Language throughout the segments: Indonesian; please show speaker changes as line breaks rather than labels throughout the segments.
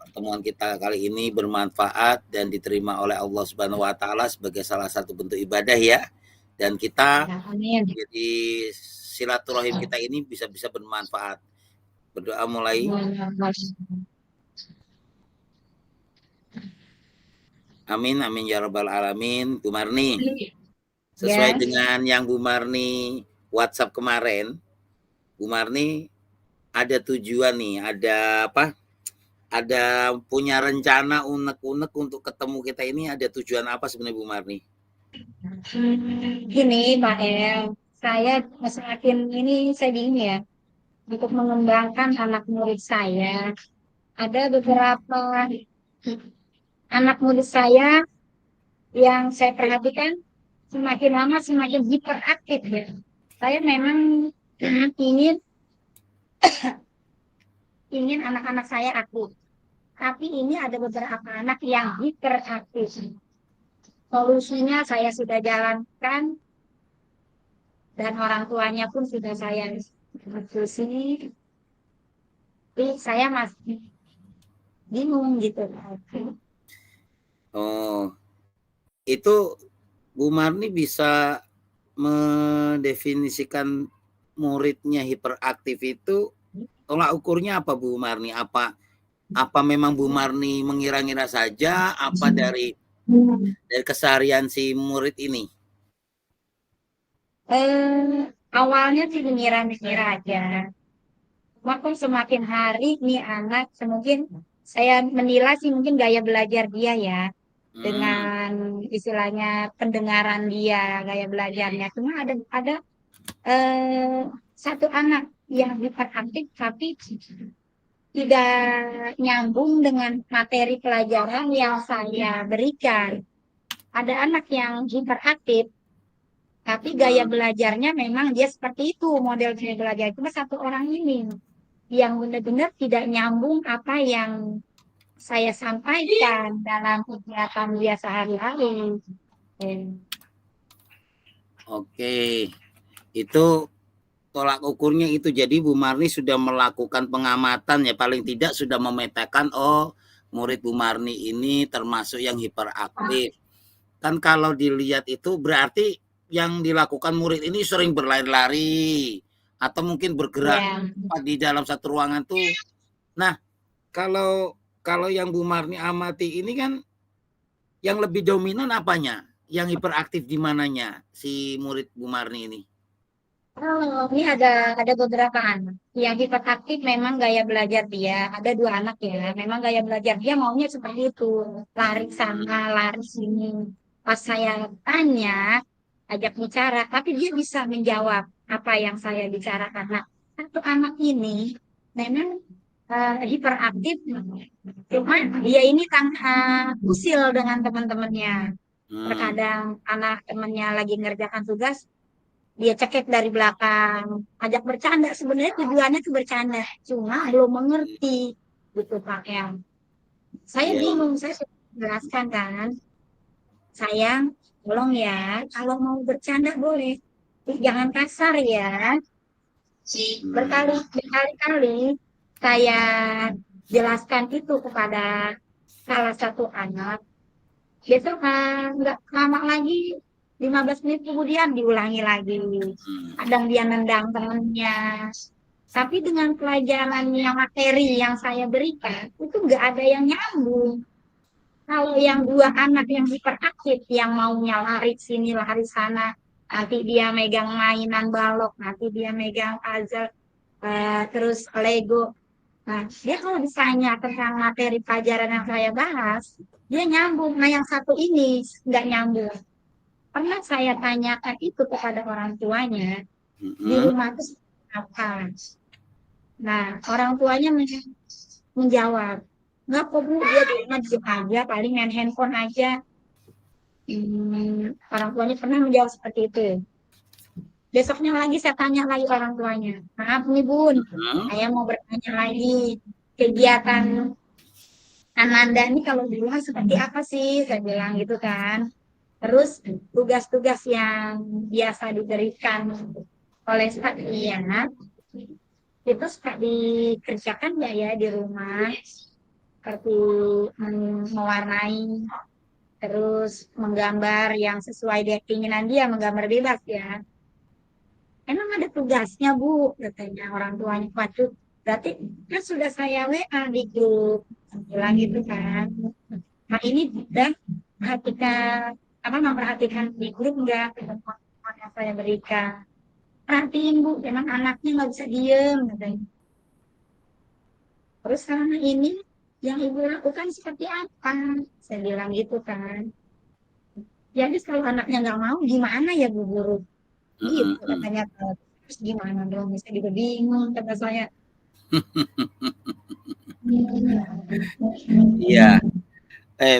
pertemuan kita kali ini bermanfaat dan diterima oleh Allah Subhanahu wa taala sebagai salah satu bentuk ibadah ya. Dan kita
Amin.
jadi silaturahim kita ini bisa bermanfaat. Berdoa mulai. Amin amin ya rabbal alamin. Bu Marni, sesuai dengan yang Bu Marni WhatsApp kemarin, Bu Marni ada tujuan nih, ada apa? Ada punya rencana unek-unek untuk ketemu kita ini, ada tujuan apa sebenarnya Bu Marni?
Gini Pak El, saya semakin ini saya bingung ya untuk mengembangkan anak murid saya. Ada beberapa anak murid saya yang saya perhatikan semakin lama semakin hiperaktif ya. Saya memang ingin anak-anak saya aktif, tapi ini ada beberapa anak yang hiperaktif. Solusinya saya sudah jalankan dan orang tuanya pun sudah saya diskusi, tapi saya masih bingung gitu.
Oh, itu Bu Marni bisa mendefinisikan muridnya hiperaktif itu tolak ukurnya apa Bu Marni? Apa memang Bu Marni mengira-ngira saja? Apa dari keseharian si murid ini?
Awalnya sih mengira-mengira aja. Makin semakin hari nih anak, mungkin saya menilai sih mungkin gaya belajar dia ya, dengan istilahnya pendengaran dia, gaya belajarnya. Cuma ada eh, satu anak yang hiperaktif tapi tidak nyambung dengan materi pelajaran yang saya berikan. Ada anak yang hiperaktif tapi gaya belajarnya memang dia seperti itu, model gaya belajar. Cuma satu orang ini yang benar-benar tidak nyambung apa yang saya sampaikan dalam kegiatan dia sehari-hari.
Oke, itu tolak ukurnya itu. Jadi Bu Marni sudah melakukan pengamatan ya, paling tidak sudah memetakan, oh murid Bu Marni ini termasuk yang hiperaktif. Kan kalau dilihat itu berarti yang dilakukan murid ini sering berlari-lari atau mungkin bergerak di dalam satu ruangan tuh. Nah, kalau kalau yang Bu Marni amati ini kan yang lebih dominan apanya? Yang hiperaktif di mananya si murid Bu Marni ini?
Oh, ini ada beberapa anak yang hiperaktif memang gaya belajar dia. Ada dua anak ya, memang gaya belajar dia maunya seperti itu, lari sana, lari sini. Pas saya tanya, ajak bicara, tapi dia bisa menjawab apa yang saya bicarakan. Nah, satu anak ini memang hiperaktif, cuma dia ini kan usil dengan teman-temannya. Terkadang anak temannya lagi ngerjakan tugas, dia cekek dari belakang, ajak bercanda. Sebenarnya tujuannya tuh bercanda, cuma belum mengerti gitu Pak yang. Saya bingung, saya sudah jelaskan kan, sayang, tolong ya, kalau mau bercanda boleh, jangan kasar ya. Berkali-kali saya jelaskan itu kepada salah satu anak. Besok nggak lama lagi, 15 menit kemudian diulangi lagi. Kadang dia nendang temennya. Tapi dengan pelajaran yang materi yang saya berikan, itu nggak ada yang nyambung. Kalau yang dua anak yang hiperaktif, yang maunya lari sini, lari sana, nanti dia megang mainan balok, nanti dia megang puzzle, terus Lego. Nah, dia kalau ditanya tentang materi pelajaran yang saya bahas, dia nyambung. Nah, yang satu ini nggak nyambung. Pernah saya tanyakan itu kepada orang tuanya, di rumah itu apa? Nah, orang tuanya menjawab, nggak kok Bu, dia di rumah diem aja, paling main handphone aja. Orang tuanya pernah menjawab seperti itu. Besoknya lagi saya tanya lagi orang tuanya, maaf nih Bun, saya mau bertanya lagi, kegiatan Ananda ini kalau di rumah seperti apa sih? Saya bilang gitu kan. Terus tugas-tugas yang biasa diberikan oleh Satria itu suka dikerjakan nggak ya di rumah? seperti mewarnai, terus menggambar yang sesuai dengan keinginan dia, menggambar bebas ya. Emang ada tugasnya Bu, katanya orang tuanya. Waduh, berarti kan sudah saya WA di grup, bilang gitu kan. Nah ini udah perhatikan, apa memperhatikan di grup enggak teman yang saya berikan. Perhatiin Bu, memang anaknya nggak bisa diem, katanya. Terus selama ini yang ibu lakukan seperti apa? Saya bilang gitu kan. Jadi kalau anaknya nggak mau, gimana ya Bu Guru? Gitu
Mm-mm.
katanya. Terus gimana dong? Saya juga bingung kata saya.
Iya.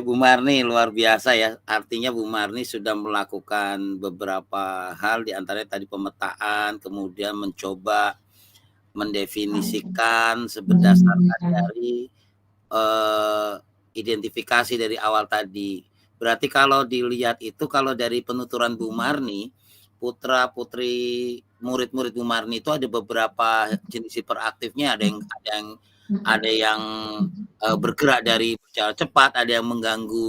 Bu Marni luar biasa ya. Artinya Bu Marni sudah melakukan beberapa hal, di antaranya tadi pemetaan, kemudian mencoba mendefinisikan berdasarkan dari eh, identifikasi dari awal tadi. Berarti kalau dilihat itu, kalau dari penuturan Bu Marni, putra putri murid-murid Bu Marni itu ada beberapa jenis hiperaktifnya, ada yang bergerak dari bicara cepat, ada yang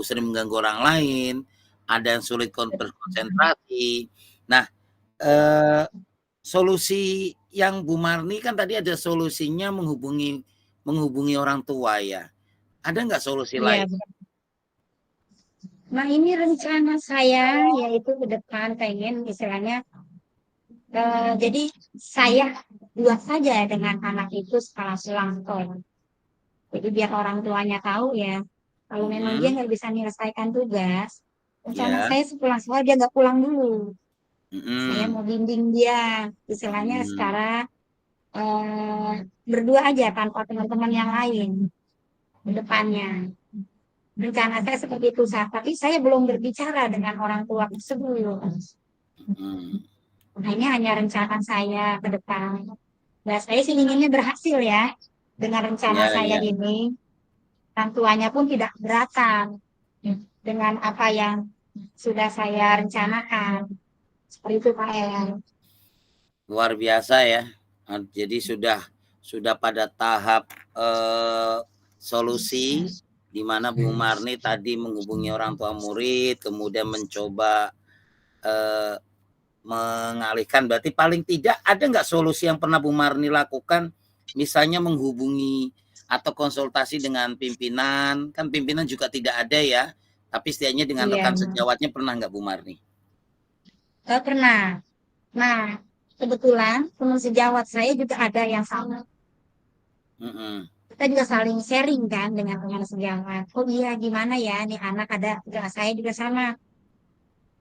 sering mengganggu orang lain, ada yang sulit berkonsentrasi. Nah, eh, solusi yang Bu Marni kan tadi ada solusinya menghubungi orang tua ya. Ada nggak solusi
Iya,
lain?
nah ini rencana saya yaitu ke depan pengen istilahnya jadi saya buat saja dengan anak itu setelah pulang sekolah. Jadi biar orang tuanya tahu ya, kalau memang dia
Mm-mm.
nggak bisa menyelesaikan tugas, rencana
Ya.
saya sepulang sekolah dia nggak pulang dulu. Saya
Mm-mm.
mau bimbing dia, istilahnya
Mm-mm.
secara eh, berdua aja tanpa teman-teman yang lain di depannya. Rencana saya seperti itu, tapi saya belum berbicara dengan orang tua tersebut.
Mm-mm.
Nah, ini hanya rencana saya ke depan. Nah, saya sih inginnya berhasil ya dengan rencana
Ya,
saya
ya.
ini. Orang tuanya pun tidak keberatan dengan apa yang sudah saya rencanakan. Seperti itu, Pak El.
Luar biasa ya. Jadi sudah pada tahap eh, solusi, di mana Bu Marni tadi menghubungi orang tua murid, kemudian mencoba eh, mengalihkan. Berarti paling tidak ada nggak solusi yang pernah Bu Marni lakukan, misalnya menghubungi atau konsultasi dengan pimpinan, kan pimpinan juga tidak ada ya, tapi setidaknya dengan
Iya,
rekan sejawatnya pernah nggak Bu Marni?
pernah. Nah, kebetulan teman sejawat saya juga ada yang sama.
Mm-mm.
Kita juga saling sharing kan dengan teman sejawat. Oh iya, gimana ya, nih anak ada, juga saya juga sama.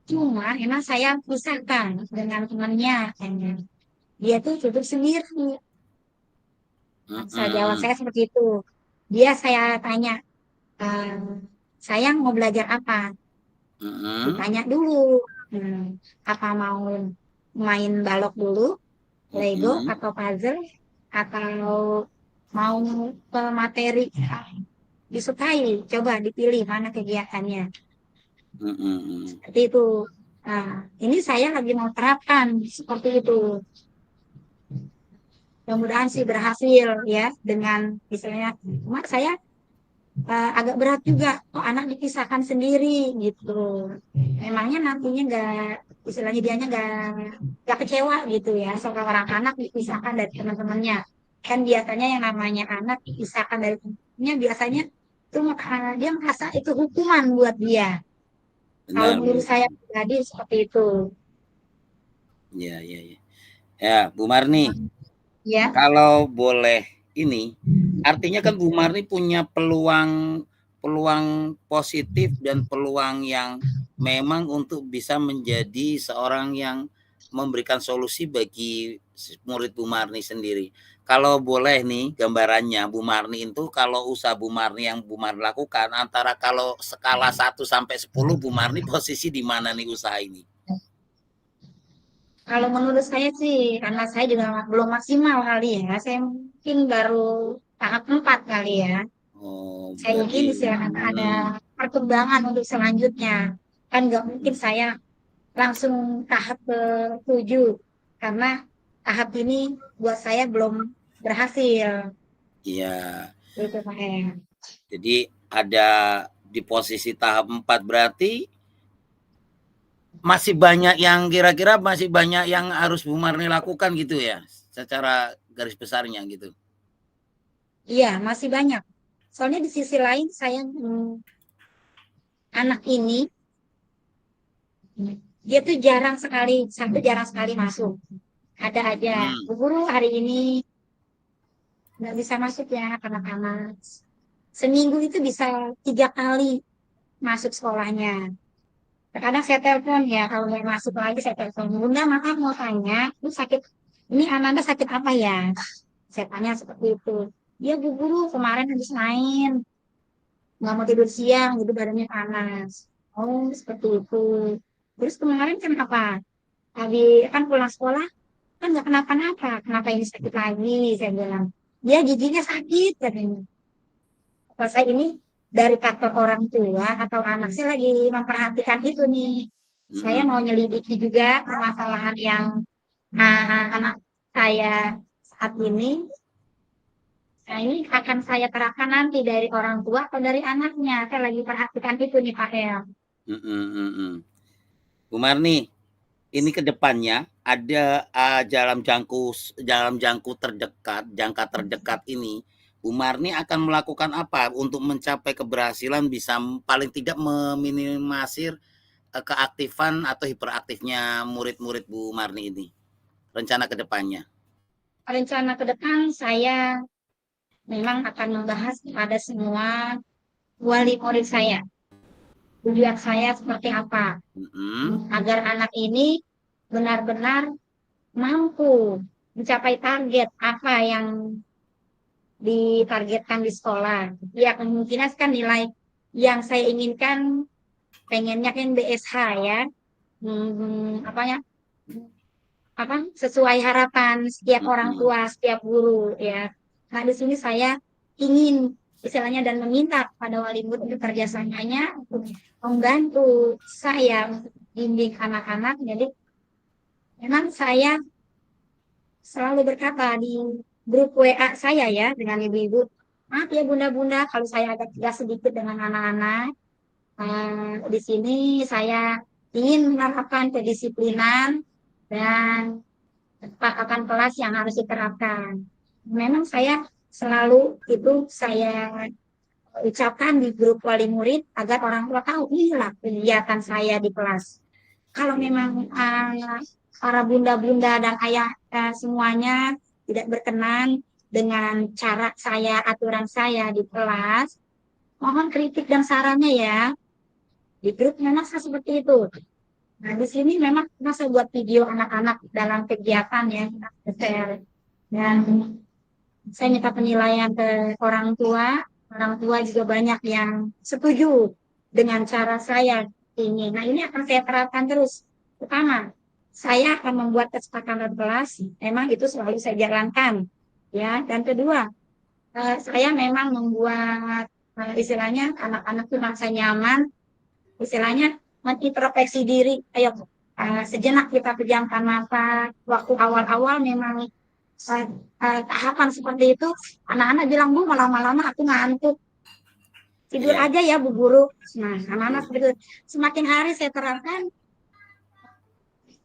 Cuma emang saya pisahkan dengan temannya. Dia tuh duduk sendiri. Sejawat
Mm-mm.
saya seperti itu. Dia saya tanya, ehm, sayang mau belajar apa?
Mm-mm.
Ditanya dulu. Hmm, apa mau main balok dulu, Lego
Mm-mm.
atau puzzle, atau mau ke materi disukai? Coba dipilih mana kegiatannya.
Mm-mm.
Seperti itu. Nah, ini saya lagi mau terapkan seperti itu. Mudah-mudahan sih berhasil ya dengan misalnya, cuma saya agak berat juga. Oh, anak dipisahkan sendiri gitu. Memangnya nantinya nggak, istilahnya dianya nggak kecewa gitu ya. Seorang anak dipisahkan dari teman-temannya. Kan biasanya yang namanya anak dipisahkan dari temannya biasanya itu dia merasa itu hukuman buat dia. Kalau
Benar,
menurut
benar.
saya pribadi seperti itu.
Ya, ya, ya. Ya, Bu Marni,
Ya,
kalau boleh ini, artinya kan Bu Marni punya peluang peluang positif dan peluang yang memang untuk bisa menjadi seorang yang memberikan solusi bagi murid Bu Marni sendiri. Kalau boleh nih gambarannya Bu Marni itu, kalau usaha Bu Marni yang Bu Marni lakukan, antara kalau skala 1 sampai 10, Bu Marni posisi di mana nih usaha ini?
kalau menurut saya sih, karena saya juga belum maksimal kali ya. Saya mungkin baru tahap 4 kali ya.
Oh,
Saya
berarti
ingin silakan ada perkembangan untuk selanjutnya. Kan nggak mungkin saya langsung tahap ke-7 karena tahap ini buat saya belum berhasil.
iya.
Gitu Pak.
Jadi ada di posisi tahap 4 berarti masih banyak yang kira-kira masih banyak yang harus Bu Marni lakukan gitu ya, secara garis besarnya gitu.
Iya, masih banyak. Soalnya di sisi lain saya anak ini dia tuh jarang sekali masuk. Ada aja.
Hmm,
Bu guru hari ini nggak bisa masuk ya karena panas. Seminggu itu bisa 3 kali masuk sekolahnya. Terkadang saya telepon ya, kalau nggak masuk lagi saya telepon. Bunda, maaf mau tanya, ini Ananda sakit apa ya? Saya tanya seperti itu. Dia bu guru kemarin habis main, nggak mau tidur siang, jadi badannya panas. Oh, seperti itu. Terus kemarin kenapa? Habis kan pulang sekolah, kan nggak kenapa-napa. Kenapa ini sakit lagi? Saya bilang. Dia giginya sakit, katanya. Pas saya ini dari faktor orang tua atau anak saya lagi memperhatikan itu nih. Saya
hmm,
mau nyelidiki juga permasalahan yang anak saya saat ini. Nah, ini akan saya terapkan nanti dari orang tua atau dari anaknya. Saya lagi perhatikan itu nih Pak El.
hmm, hmm, hmm, hmm. Bu Marni, ini ke depannya ada dalam jangka terdekat ini, Bu Marni akan melakukan apa untuk mencapai keberhasilan bisa paling tidak meminimalisir keaktifan atau hiperaktifnya murid-murid Bu Marni ini? Rencana ke depannya.
Rencana ke depan saya memang akan membahas kepada semua wali murid saya. Tujuan saya seperti apa?
Mm-mm,
Agar anak ini benar-benar mampu mencapai target apa yang ditargetkan di sekolah. Ya kemungkinan kan nilai yang saya inginkan pengennya kan BSH ya. Apa ya? Apa sesuai harapan setiap orang
mm-mm,
tua, setiap guru ya. Nah, di sini saya ingin istilahnya dan meminta pada wali murid untuk kerjasamanya untuk membantu saya untuk bimbing anak-anak. Jadi memang saya selalu berkata di grup WA saya ya dengan ibu-ibu, maaf ya bunda-bunda kalau saya agak tegas sedikit dengan anak-anak. Di sini saya ingin menerapkan kedisiplinan dan kesepakatan kelas yang harus diterapkan. Memang saya selalu itu saya ucapkan di grup wali murid agar orang tua tahu inilah kegiatan saya di kelas. Kalau memang para bunda-bunda dan ayah semuanya tidak berkenan dengan cara saya, aturan saya di kelas, mohon kritik dan sarannya ya. Di grup memang saya seperti itu. Nah, di sini memang kita saya buat video anak-anak dalam kegiatan ya, kita share. Dan saya minta penilaian ke orang tua. Orang tua juga banyak yang setuju dengan cara saya ini. Nah, ini akan saya terapkan terus. Pertama, saya akan membuat kesepakatan kelas. Memang itu selalu saya jalankan. Ya, dan kedua, saya memang membuat istilahnya anak-anak itu merasa nyaman, istilahnya mengintrospeksi diri. Ayo, sejenak kita pejamkan mata. Waktu awal-awal memang tahapan seperti itu, anak-anak bilang, Bu, lama-lama aku ngantuk. Tidur
iya,
aja ya, Bu Guru. Nah, anak-anak
betul.
seperti itu. Semakin hari saya terapkan,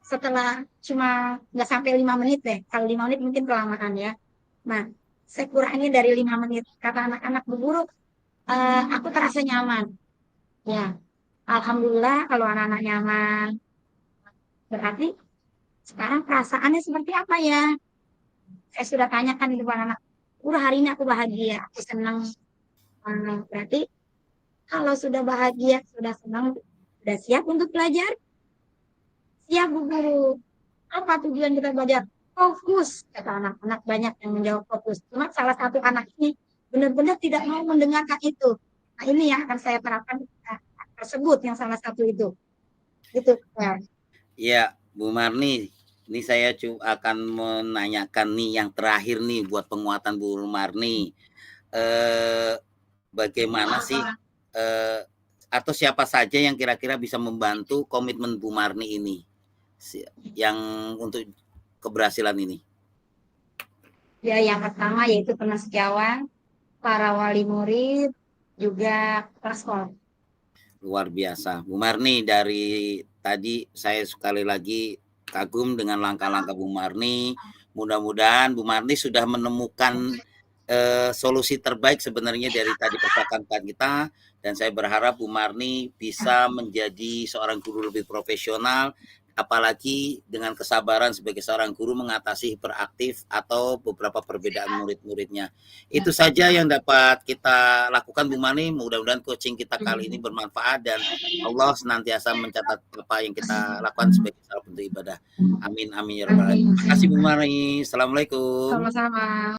setelah cuma nggak sampai 5 menit deh. Kalau 5 menit mungkin kelamaan ya. Nah, saya kurangi dari 5 menit. Kata anak-anak, Bu Guru, aku terasa nyaman. Ya, Alhamdulillah kalau anak-anak nyaman. Berarti sekarang perasaannya seperti apa ya? Saya sudah tanyakan di depan anak. Udah hari ini aku bahagia, aku senang. Berarti kalau sudah bahagia, sudah senang, sudah siap untuk belajar, siap Bu Guru. Apa tujuan kita belajar? Fokus, kata anak-anak banyak yang menjawab fokus. Cuma salah satu anak ini benar-benar tidak mau mendengarkan itu. Nah, ini yang akan saya terapkan tersebut yang salah satu itu. Itu ya.
Iya, Bu Marni, ini saya akan menanyakan nih yang terakhir nih buat penguatan Bu Marni. Eh, Bagaimana sih eh, atau siapa saja yang kira-kira bisa membantu komitmen Bu Marni ini yang untuk keberhasilan ini?
Ya, yang pertama yaitu penasihat para wali murid, juga sekolah.
Luar biasa. Bu Marni, dari tadi saya sekali lagi kagum dengan langkah-langkah Bu Marni. Mudah-mudahan Bu Marni sudah menemukan solusi terbaik sebenarnya dari tadi percakapan kita, dan saya berharap Bu Marni bisa menjadi seorang guru lebih profesional, apalagi dengan kesabaran sebagai seorang guru mengatasi hiperaktif atau beberapa perbedaan murid-muridnya. Itu saja yang dapat kita lakukan Bu Marni. Mudah-mudahan coaching kita kali ini bermanfaat dan Allah senantiasa mencatat apa yang kita lakukan sebagai salah bentuk ibadah. Amin amin ya rabbal alamin.
Amin.
Terima kasih Bu Marni. Assalamualaikum.
Sama-sama.